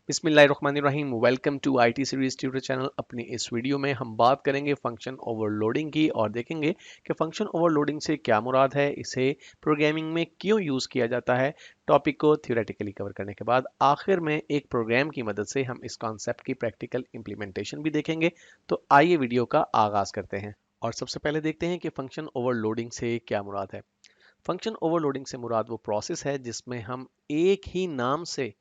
बिस्मिल्लाहिर्रहमानिर्रहीम। Welcome to IT series tutor channel. अपनी इस वीडियो में हम बात करेंगे फंक्शन ओवरलोडिंग की और देखेंगे कि फंक्शन ओवरलोडिंग से क्या मुराद है, इसे प्रोग्रामिंग में क्यों यूज़ किया जाता है। टॉपिक को थ्योरेटिकली कवर करने के बाद आखिर में एक प्रोग्राम की मदद से हम इस कॉन्सेप्ट की प्रैक्टिकल इम्प्लीमेंटेशन भी देखेंगे। तो आइए वीडियो का आगाज़ करते हैं और सबसे पहले देखते हैं कि फंक्शन ओवरलोडिंग से क्या मुराद है। फंक्शन ओवरलोडिंग से मुराद वो प्रोसेस है जिसमें हम एक ही नाम से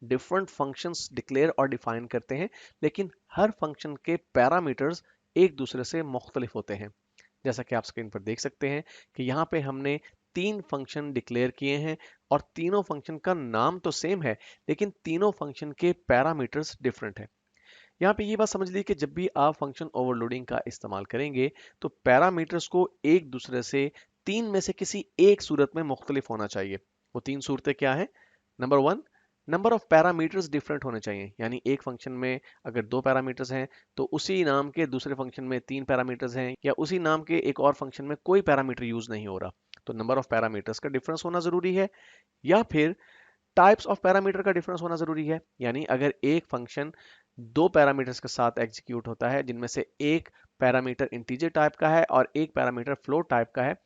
डिफरेंट फंक्शंस डिक्लेयर और डिफाइन करते हैं, लेकिन हर फंक्शन के पैरामीटर्स एक दूसरे से मुख्तलिफ होते हैं। जैसा कि आप स्क्रीन पर देख सकते हैं कि यहाँ पे हमने तीन फंक्शन डिक्लेयर किए हैं और तीनों फंक्शन का नाम तो सेम है, लेकिन तीनों फंक्शन के पैरामीटर्स डिफरेंट है। यहाँ पे ये बात समझ ली कि जब भी आप फंक्शन ओवरलोडिंग का इस्तेमाल करेंगे तो पैरामीटर्स को एक दूसरे से तीन में से किसी एक सूरत में मुख्तलिफ होना चाहिए। वो तीन सूरतें क्या है? Number one, number of parameters different होने चाहिए, यानी एक फंक्शन में अगर दो पैरामीटर्स हैं तो उसी नाम के दूसरे फंक्शन में तीन पैरामीटर्स हैं, या उसी नाम के एक और फंक्शन में कोई पैरामीटर यूज नहीं हो रहा, तो नंबर ऑफ पैरामीटर्स का डिफरेंस होना जरूरी है। या फिर टाइप्स ऑफ पैरामीटर का डिफरेंस होना जरूरी है, यानी अगर एक फंक्शन दो पैरामीटर्स के साथ एग्जीक्यूट होता है जिनमें से एक पैरामीटर इंटीजर टाइप का है और एक पैरामीटर फ्लोट टाइप का है,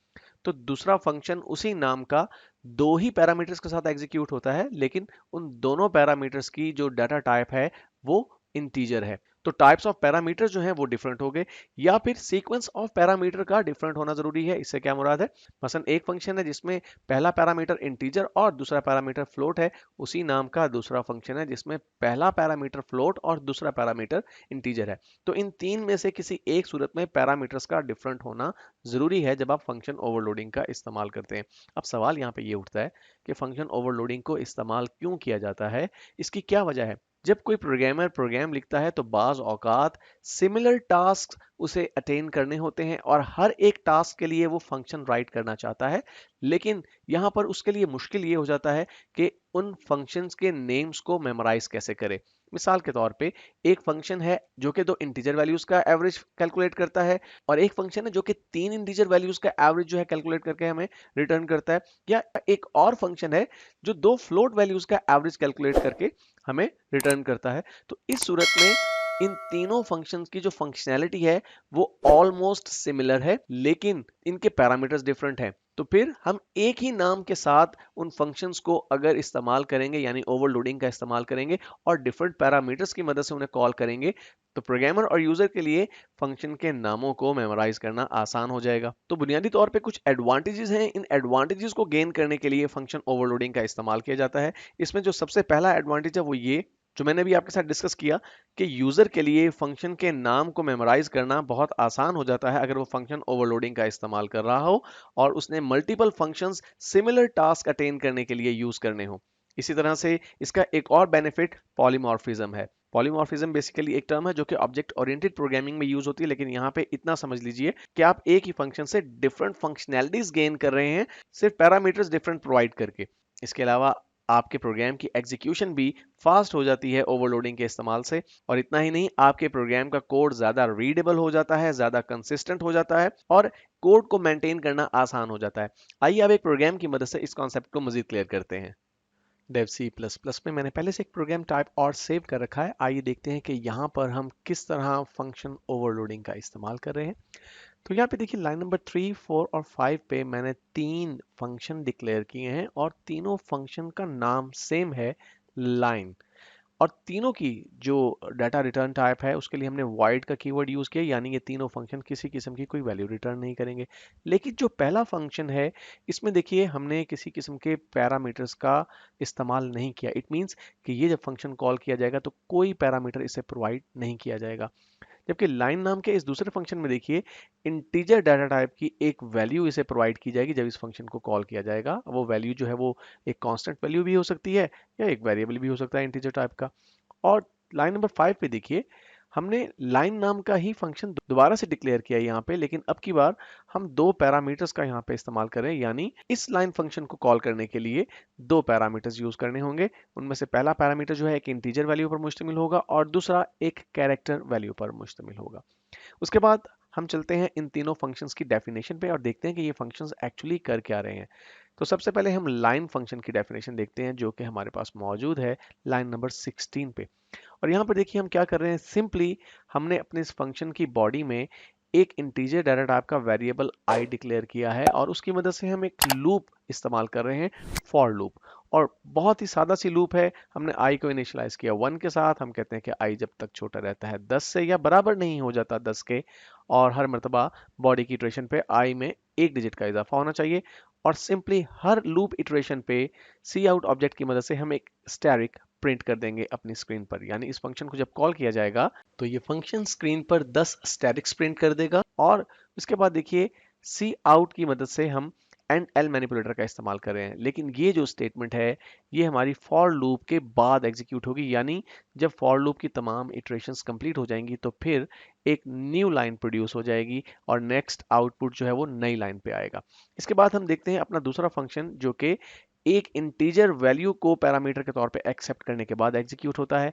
तो दूसरा फंक्शन उसी नाम का दो ही पैरामीटर्स के साथ एग्जीक्यूट होता है, लेकिन उन दोनों पैरामीटर्स की जो डाटा टाइप है वो इंटीजर है। तो टाइप्स ऑफ पैरामीटर जो हैं वो डिफरेंट हो गए। या फिर सीक्वेंस ऑफ पैरामीटर का डिफरेंट होना जरूरी है। इससे क्या मुराद है? मसलन एक फंक्शन है जिसमें पहला पैरामीटर इंटीजर और दूसरा पैरामीटर फ्लोट है, उसी नाम का दूसरा फंक्शन है जिसमें पहला पैरामीटर फ्लोट और दूसरा पैरामीटर इंटीजर है। तो इन तीन में से किसी एक सूरत में पैरामीटर्स का डिफरेंट होना जरूरी है जब आप फंक्शन ओवरलोडिंग का इस्तेमाल करते हैं। अब सवाल यहाँ पे ये उठता है कि फंक्शन ओवरलोडिंग को इस्तेमाल क्यों किया जाता है, इसकी क्या वजह है। जब कोई प्रोग्रामर प्रोग्राम लिखता है तो बाज औकात सिमिलर टास्क उसे अटेन करने होते हैं और हर एक टास्क के लिए वो फंक्शन राइट करना चाहता है, लेकिन यहाँ पर उसके लिए मुश्किल ये हो जाता है कि उन फंक्शंस के नेम्स को मेमोराइज कैसे करे। मिसाल के तौर पे एक फंक्शन है जो कि दो इंटीजर वैल्यूज का एवरेज कैलकुलेट करता है, और एक फंक्शन है जो कि तीन इंटीजर वैल्यूज का एवरेज जो है कैलकुलेट करके हमें रिटर्न करता है, या एक और फंक्शन है जो दो फ्लोट वैल्यूज का एवरेज कैलकुलेट करके हमें रिटर्न करता है। तो इस सूरत में इन तीनों फंक्शंस की जो फंक्शनैलिटी है वो ऑलमोस्ट सिमिलर है, लेकिन इनके पैरामीटर्स डिफरेंट हैं। तो फिर हम एक ही नाम के साथ उन फंक्शंस को अगर इस्तेमाल करेंगे, यानी ओवरलोडिंग का इस्तेमाल करेंगे और डिफरेंट पैरामीटर्स की मदद से उन्हें कॉल करेंगे, तो प्रोग्रामर और यूजर के लिए फंक्शन के नामों को मेमोराइज करना आसान हो जाएगा। तो बुनियादी तौर पे कुछ एडवांटेजेस हैं। इन एडवांटेजेस को गेन करने के लिए फंक्शन ओवरलोडिंग का इस्तेमाल किया जाता है। इसमें जो सबसे पहला एडवांटेज है वो ये, जो मैंने भी आपके साथ डिस्कस किया, कि यूजर के लिए फंक्शन के नाम को मेमोराइज करना बहुत आसान हो जाता है अगर वो फंक्शन ओवरलोडिंग का इस्तेमाल कर रहा हो और उसने multiple functions similar task attain करने के लिए यूज करने हो। इसी तरह से इसका एक और बेनिफिट पॉलीमॉर्फिज्म है। पॉलीमॉर्फिज्म बेसिकली एक टर्म है जो कि ऑब्जेक्ट ओरिएंटेड प्रोग्रामिंग में यूज होती है, लेकिन यहाँ पे इतना समझ लीजिए कि आप एक ही फंक्शन से डिफरेंट फंक्शनैलिटीज गेन कर रहे हैं, सिर्फ पैरामीटर्स डिफरेंट प्रोवाइड करके। इसके अलावा आपके प्रोग्राम की एग्जीक्यूशन भी फास्ट हो जाती है ओवरलोडिंग के इस्तेमाल से। और इतना ही नहीं, आपके प्रोग्राम का कोड ज़्यादा रीडेबल हो जाता है, ज़्यादा कंसिस्टेंट हो जाता है और कोड को मेंटेन करना आसान हो जाता है। आइए अब एक प्रोग्राम की मदद से इस कॉन्सेप्ट को मजीद क्लियर करते हैं। डेव सी प्लस प्लस में मैंने पहले से एक प्रोग्राम टाइप और सेव कर रखा है। आइए देखते हैं कि यहाँ पर हम किस तरह फंक्शन ओवरलोडिंग का इस्तेमाल कर रहे हैं। तो यहाँ पे देखिए लाइन नंबर 3, 4 और 5 पे मैंने तीन फंक्शन डिक्लेयर किए हैं और तीनों फंक्शन का नाम सेम है, लाइन। और तीनों की जो डाटा रिटर्न टाइप है उसके लिए हमने void का कीवर्ड यूज किया, यानी ये तीनों फंक्शन किसी किस्म की कोई वैल्यू रिटर्न नहीं करेंगे। लेकिन जो पहला फंक्शन है इसमें देखिए हमने किसी किस्म के पैरामीटर्स का इस्तेमाल नहीं किया। इट मींस कि ये जब फंक्शन कॉल किया जाएगा तो कोई पैरामीटर इसे प्रोवाइड नहीं किया जाएगा। जबकि लाइन नाम के इस दूसरे फंक्शन में देखिए इंटीजर डाटा टाइप की एक वैल्यू इसे प्रोवाइड की जाएगी जब इस फंक्शन को कॉल किया जाएगा। वो वैल्यू जो है वो एक कांस्टेंट वैल्यू भी हो सकती है या एक वेरिएबल भी हो सकता है इंटीजर टाइप का। और लाइन नंबर 5 पे देखिए हमने लाइन नाम का ही फंक्शन दोबारा से डिक्लेयर किया है यहाँ पे, लेकिन अब की बार हम दो पैरामीटर्स का यहाँ पे इस्तेमाल करें, यानी इस लाइन फंक्शन को कॉल करने के लिए दो पैरामीटर्स यूज करने होंगे। उनमें से पहला पैरामीटर जो है एक इंटीजर वैल्यू पर मुश्तमिल होगा और दूसरा एक कैरेक्टर वैल्यू पर मुश्तमिल होगा। उसके बाद हम चलते हैं इन तीनों फंक्शंस की डेफिनेशन पे और देखते हैं कि ये फंक्शंस एक्चुअली कर क्या रहे हैं। तो सबसे पहले हम लाइन फंक्शन की डेफिनेशन देखते हैं जो कि हमारे पास मौजूद है लाइन नंबर 16 पे। और यहाँ पर देखिए हम क्या कर रहे हैं, सिंपली हमने अपने इस फंक्शन की बॉडी में एक इंटीजर डाटा टाइप का वेरिएबल आई डिक्लेयर किया है और उसकी मदद से हम एक लूप इस्तेमाल कर रहे हैं, फॉर लूप। और बहुत ही सादा सी लूप है। हमने आई को इनिशियलाइज किया 1 के साथ। हम कहते हैं कि आई जब तक छोटा रहता है 10 से या बराबर नहीं हो जाता 10 के, और हर मरतबा बॉडी की इटरेशन पे आई में एक डिजिट का इजाफा होना चाहिए। और सिंपली हर लूप इटरेशन पे सी आउट ऑब्जेक्ट की मदद से हम एक स्टैरिक प्रिंट कर देंगे अपनी स्क्रीन पर। यानी इस फंक्शन को जब कॉल किया जाएगा तो ये फंक्शन स्क्रीन पर 10 स्टैटिक्स प्रिंट कर देगा। और उसके बाद देखिए सी आउट की मदद से हम एंड एल मैनिपुलेटर का इस्तेमाल कर रहे हैं, लेकिन ये जो स्टेटमेंट है ये हमारी फॉर लूप के बाद एग्जीक्यूट होगी। यानी जब फॉर लूप की तमाम इटरेशंस कंप्लीट हो जाएंगी तो फिर एक न्यू लाइन प्रोड्यूस हो जाएगी और नेक्स्ट आउटपुट जो है वो नई लाइन पे आएगा। इसके बाद हम देखते हैं अपना दूसरा फंक्शन जो कि एक इंटीजर वैल्यू को पैरामीटर के तौर पे एक्सेप्ट करने के बाद एग्जीक्यूट होता है।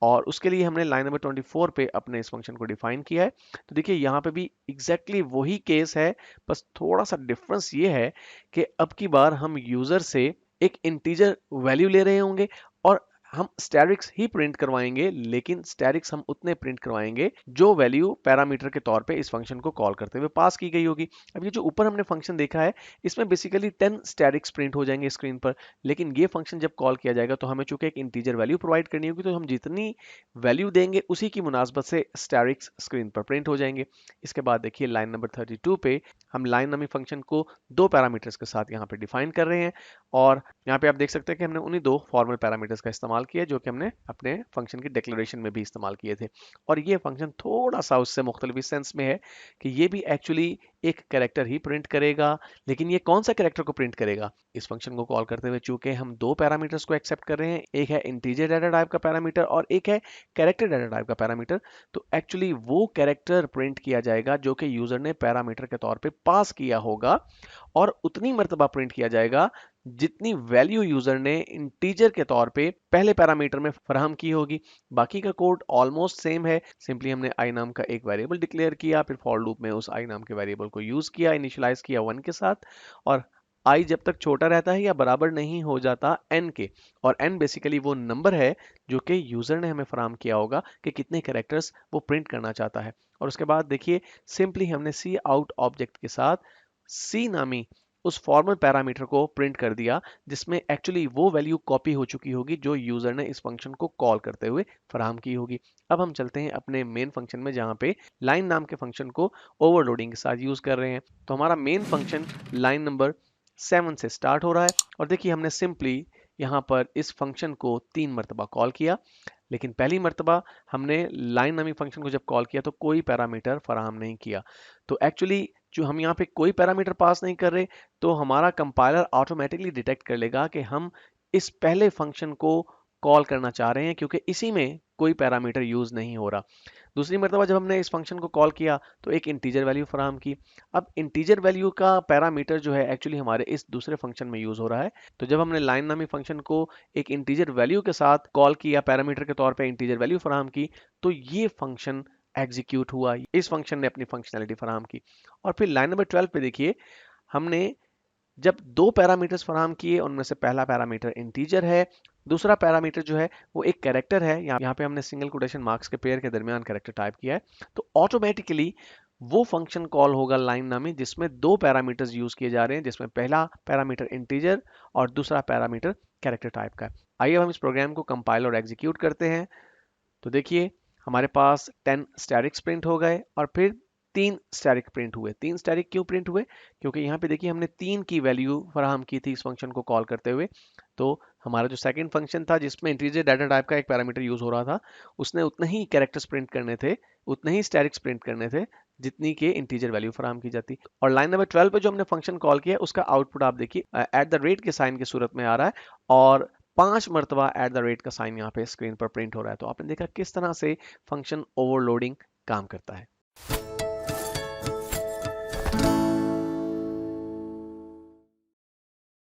और उसके लिए हमने लाइन नंबर 24 पे अपने इस फंक्शन को डिफाइन किया है। तो देखिए यहाँ पे भी एग्जैक्टली वही केस है, बस थोड़ा सा डिफरेंस ये है कि अब की बार हम यूजर से एक इंटीजर वैल्यू ले रहे होंगे और हम स्टैरिक्स ही प्रिंट करवाएंगे, लेकिन स्टैरिक्स हम उतने प्रिंट करवाएंगे जो वैल्यू पैरामीटर के तौर पे इस फंक्शन को कॉल करते हुए पास की गई होगी। अब ये जो ऊपर हमने फंक्शन देखा है इसमें बेसिकली 10 स्टैरिक्स प्रिंट हो जाएंगे स्क्रीन पर, लेकिन ये फंक्शन जब कॉल किया जाएगा तो हमें चूंकि एक इंटीजर वैल्यू प्रोवाइड करनी होगी तो हम जितनी वैल्यू देंगे उसी की मुनासबत से स्टैरिक्स स्क्रीन पर प्रिंट हो जाएंगे। इसके बाद देखिए लाइन नंबर 32 पे हम लाइन नामी फंक्शन को दो पैरामीटर्स के साथ यहाँ पे डिफाइन कर रहे हैं। और यहाँ पे आप देख सकते हैं कि हमने उन्हीं दो फॉर्मल पैरामीटर्स का इस्तेमाल किया जो कि हमने अपने फंक्शन की डिक्लेरेशन में भी इस्तेमाल किए थे। और ये फंक्शन थोड़ा सा उससे मुख्तलिफ सेंस में है कि ये भी एक्चुअली एक कैरेक्टर ही प्रिंट करेगा, लेकिन ये कौन सा कैरेक्टर को प्रिंट करेगा? इस फंक्शन को कॉल करते हुए चूंकि हम दो पैरामीटर्स को एक्सेप्ट कर रहे हैं, एक है इंटीजर डाटा टाइप का पैरामीटर और एक है कैरेक्टर डाटा टाइप का पैरामीटर, तो एक्चुअली वो कैरेक्टर प्रिंट किया जाएगा जो कि यूजर ने पैरामीटर के तौर पे पास किया होगा और उतनी मर्तबा प्रिंट किया जाएगा जितनी वैल्यू यूजर ने इंटीजर के तौर पे पहले पैरामीटर में फराहम की होगी। बाकी का कोड ऑलमोस्ट सेम है, सिंपली हमने आई नाम का एक वेरिएबल डिक्लेयर किया, फिर फॉर लूप में उस आई नाम के वेरिएबल को यूज किया, इनिशियलाइज किया 1 के साथ, और आई जब तक छोटा रहता है या बराबर नहीं हो जाता n के, और n बेसिकली वो नंबर है जो कि यूजर ने हमें फराहम किया होगा कि कितने कैरेक्टर्स वो प्रिंट करना चाहता है। और उसके बाद देखिए सिंपली हमने सी आउट ऑब्जेक्ट के साथ सी नामी उस फॉर्मल पैरामीटर को प्रिंट कर दिया जिसमें एक्चुअली वो वैल्यू कॉपी हो चुकी होगी जो यूजर ने इस फंक्शन को कॉल करते हुए फराहम की होगी। अब हम चलते हैं अपने मेन फंक्शन में जहां पे लाइन नाम के फंक्शन को ओवरलोडिंग के साथ यूज कर रहे हैं। तो हमारा मेन फंक्शन लाइन नंबर 7 से स्टार्ट हो रहा है और देखिए हमने सिंपली यहाँ पर इस फंक्शन को 3 मरतबा कॉल किया, लेकिन पहली मरतबा हमने लाइन नामी फंक्शन को जब कॉल किया तो कोई पैरामीटर फराहम नहीं किया। तो एक्चुअली जो हम यहाँ पे कोई पैरामीटर पास नहीं कर रहे तो हमारा कंपाइलर ऑटोमेटिकली डिटेक्ट कर लेगा कि हम इस पहले फंक्शन को कॉल करना चाह रहे हैं क्योंकि इसी में कोई पैरामीटर यूज नहीं हो रहा। दूसरी मरतबा जब हमने इस फंक्शन को कॉल किया तो एक इंटीजर वैल्यू फराहम की। अब इंटीजर वैल्यू का पैरामीटर जो है एक्चुअली हमारे इस दूसरे फंक्शन में यूज हो रहा है। तो जब हमने लाइन नामी फंक्शन को एक इंटीजर वैल्यू के साथ कॉल किया, पैरामीटर के तौर पे इंटीजर वैल्यू फराहम की, तो ये फंक्शन एग्जीक्यूट हुआ, इस फंक्शन ने अपनी फंक्शनैलिटी फराहम की। और फिर लाइन नंबर 12 पे देखिए हमने जब दो पैरामीटर्स फराहम किए, उनमें से पहला पैरामीटर इंटीजर है, दूसरा पैरामीटर जो है वो एक कैरेक्टर है। यहाँ पे हमने सिंगल कोटेशन मार्क्स के पेयर के दरमियान कैरेक्टर टाइप किया है। तो ऑटोमेटिकली वो फंक्शन कॉल होगा लाइन नामी जिसमें दो पैरामीटर्स यूज किए जा रहे हैं, जिसमें पहला पैरामीटर इंटीजर और दूसरा पैरामीटर कैरेक्टर टाइप का है। आइए हम इस प्रोग्राम को कंपाइल और एग्जीक्यूट करते हैं। तो देखिए हमारे पास 10 स्टैटिक्स प्रिंट हो गए और फिर 3 स्टैटिक प्रिंट हुए। 3 स्टैटिक क्यों प्रिंट हुए? क्योंकि यहाँ पे देखिए हमने 3 की वैल्यू फराहम की थी इस फंक्शन को कॉल करते हुए। तो हमारा जो सेकंड फंक्शन था जिसमें इंटीजर डाटा टाइप का एक पैरामीटर यूज हो रहा था, उसने उतने ही कैरेक्टर्स प्रिंट करने थे, उतने ही स्टैटिक्स प्रिंट करने थे जितनी के इंटीजर वैल्यू फराहम की जाती। और लाइन नंबर 12 पे जो हमने फंक्शन कॉल किया उसका आउटपुट आप देखिए एट द रेट के साइन की सूरत में आ रहा है और 5 मरतबा एट द रेट का साइन यहाँ पे स्क्रीन पर प्रिंट हो रहा है। तो आपने देखा किस तरह से फंक्शन ओवरलोडिंग काम करता है।